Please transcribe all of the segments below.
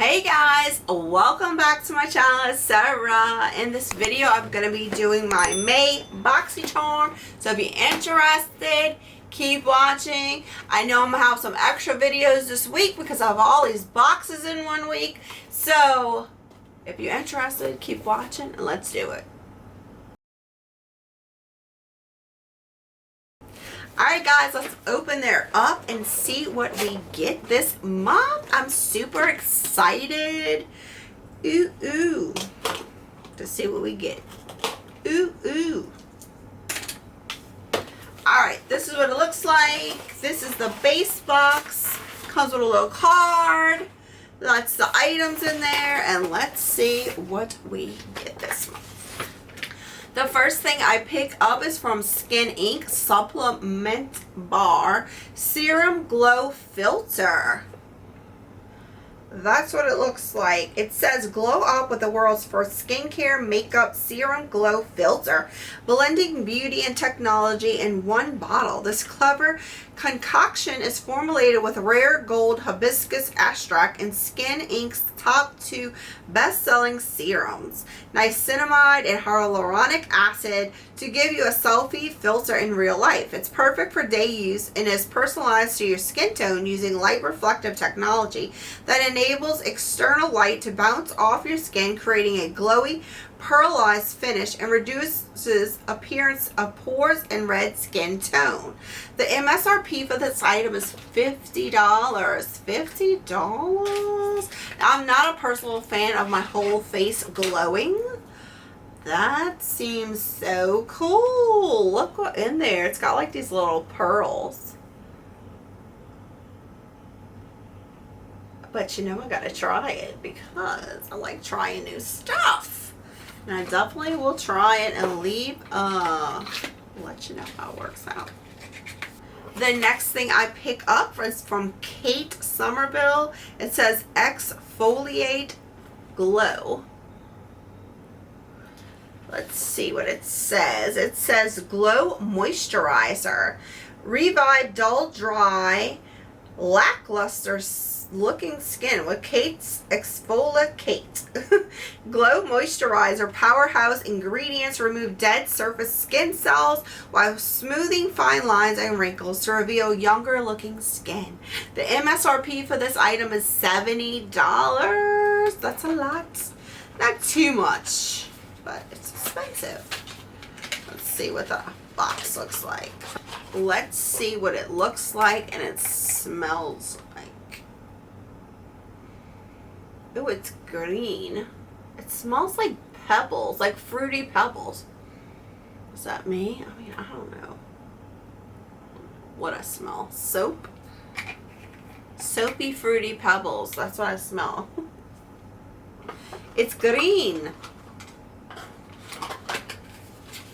Hey guys, welcome back to my channel. It's Sarah. In this video I'm going to be doing my May Boxycharm, so if you're interested, keep watching. I know I'm going to have some extra videos this week because I have all these boxes in one week, so if you're interested, keep watching and let's do it. Alright guys, let's open there up and see what we get this month. I'm super excited. To see what we get. Alright, this is what it looks like. This is the base box. Comes with a little card. That's the items in there. And let's see what we get this month. The first thing I pick up is from Skin Inc. Supplement Bar Serum Glow Filter. That's what it looks like. It says glow up with the world's first skincare makeup serum glow filter, blending beauty and technology in one bottle. This clever concoction is formulated with rare gold hibiscus extract and Skin Inc.'s top 2 best-selling serums, niacinamide and hyaluronic acid, to give you a selfie filter in real life. It's perfect for day use and is personalized to your skin tone using light reflective technology that enables external light to bounce off your skin, creating a glowy, pearlized finish and reduces appearance of pores and red skin tone. The MSRP for this item is $50. $50? I'm not a personal fan of my whole face glowing. That seems so cool. Look what in there. It's got like these little pearls. But you know, I gotta try it because I like trying new stuff. And I definitely will try it and leave, let you know how it works out. The next thing I pick up is from Kate Somerville. It says Exfoliate Glow. Let's see what it says. It says Glow Moisturizer. Revive dull, dry, lackluster looking skin with Kate's Exfoliate. Glow Moisturizer powerhouse ingredients remove dead surface skin cells while smoothing fine lines and wrinkles to reveal younger looking skin. The MSRP for this item is $70. That's a lot. Not too much, but it's expensive. Let's see what the box looks like. Let's see what it looks like and it smells like. Oh, it's green. It smells like pebbles, like fruity pebbles. Is that me? I mean, I don't know what I smell. Soap? Soapy, fruity pebbles. That's what I smell. It's green.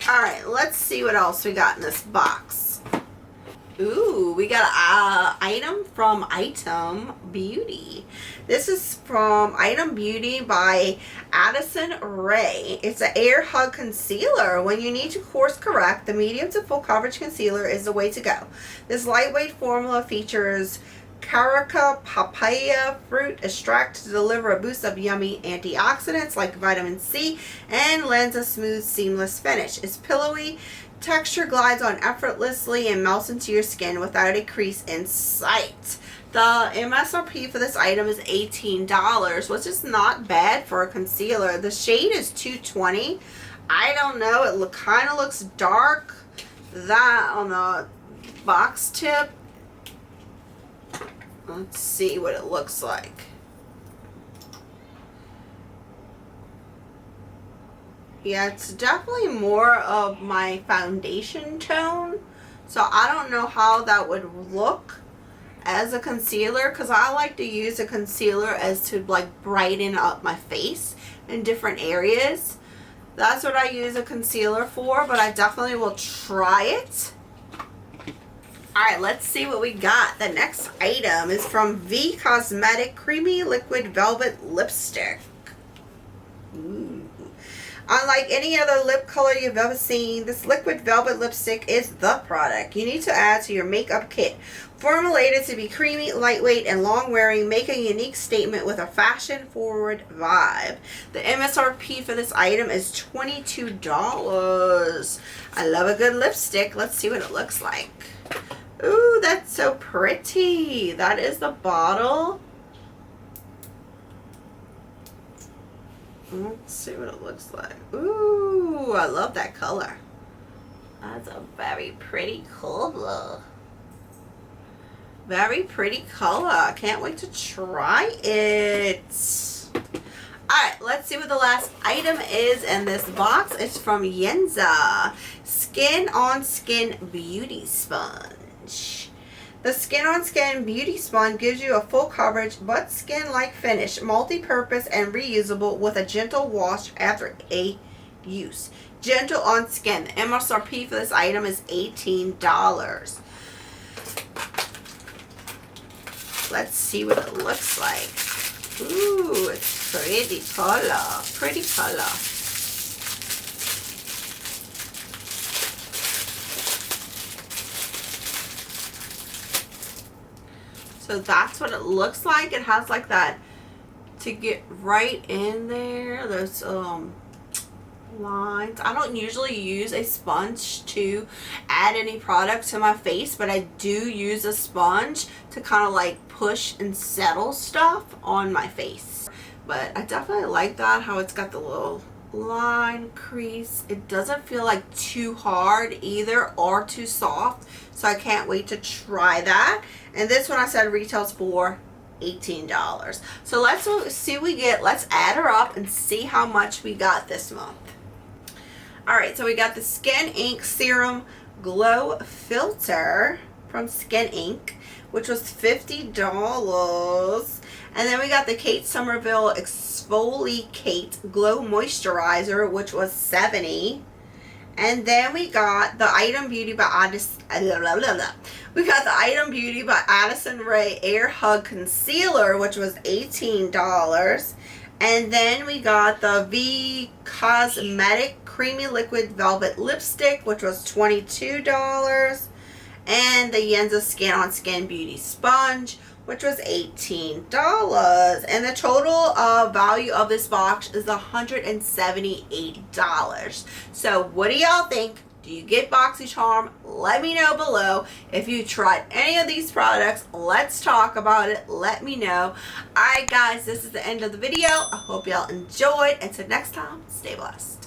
Alright, let's see what else we got in this box. Ooh, we got an item from Item Beauty. This is from Item Beauty by Addison Rae. It's an Air Hug Concealer. When you need to course correct, the medium to full coverage concealer is the way to go. This lightweight formula features Caraca papaya fruit extract to deliver a boost of yummy antioxidants like vitamin C and lends a smooth, seamless finish. Its pillowy texture glides on effortlessly and melts into your skin without a crease in sight. The MSRP for this item is $18, which is not bad for a concealer. The shade is 220. I don't know. It kind of looks dark. That on the box tip. Let's see what it looks like. Yeah, it's definitely more of my foundation tone. So I don't know how that would look as a concealer, because I like to use a concealer as to like brighten up my face in different areas. That's what I use a concealer for, but I definitely will try it. Alright, let's see what we got. The next item is from V Cosmetic Creamy Liquid Velvet Lipstick. Ooh. Unlike any other lip color you've ever seen, this liquid velvet lipstick is the product you need to add to your makeup kit. Formulated to be creamy, lightweight, and long-wearing, make a unique statement with a fashion-forward vibe. The MSRP for this item is $22. I love a good lipstick. Let's see what it looks like. Ooh, that's so pretty. That is the bottle. Let's see what it looks like. Ooh, I love that color. That's a very pretty color. Very pretty color. I can't wait to try it. Alright, let's see what the last item is in this box. It's from Yenza. Skin on Skin Beauty Sponge. The Skin on Skin Beauty Sponge gives you a full coverage but skin-like finish, multi-purpose and reusable with a gentle wash after a use. Gentle on skin. The MSRP for this item is $18. Let's see what it looks like. Ooh, it's pretty color. Pretty color. So that's what it looks like. It has like that to get right in there. Those lines. I don't usually use a sponge to add any product to my face, but I do use a sponge to kind of like push and settle stuff on my face. But I definitely like that, how it's got the little line crease. It doesn't feel like too hard either or too soft, so I can't wait to try that. And this one I said retails for $18. So let's see what we get. Let's add her up and see how much we got this month. Alright, so we got the Skin Inc. Serum Glow Filter from Skin Inc., which was $50. And then we got the Kate Somerville Exfoliate Glow Moisturizer, which was $70. And then we got the Item Beauty by Addison Rae Air Hug Concealer, which was $18. And then we got the Cosmetic Creamy Liquid Velvet Lipstick, which was $22. And the Yenza Skin on Skin Beauty Sponge, which was $18. And the total value of this box is $178. So what do y'all think? Do you get Boxycharm? Let me know below. If you tried any of these products, let's talk about it. Let me know. Alright guys, this is the end of the video. I hope y'all enjoyed. Until next time, stay blessed.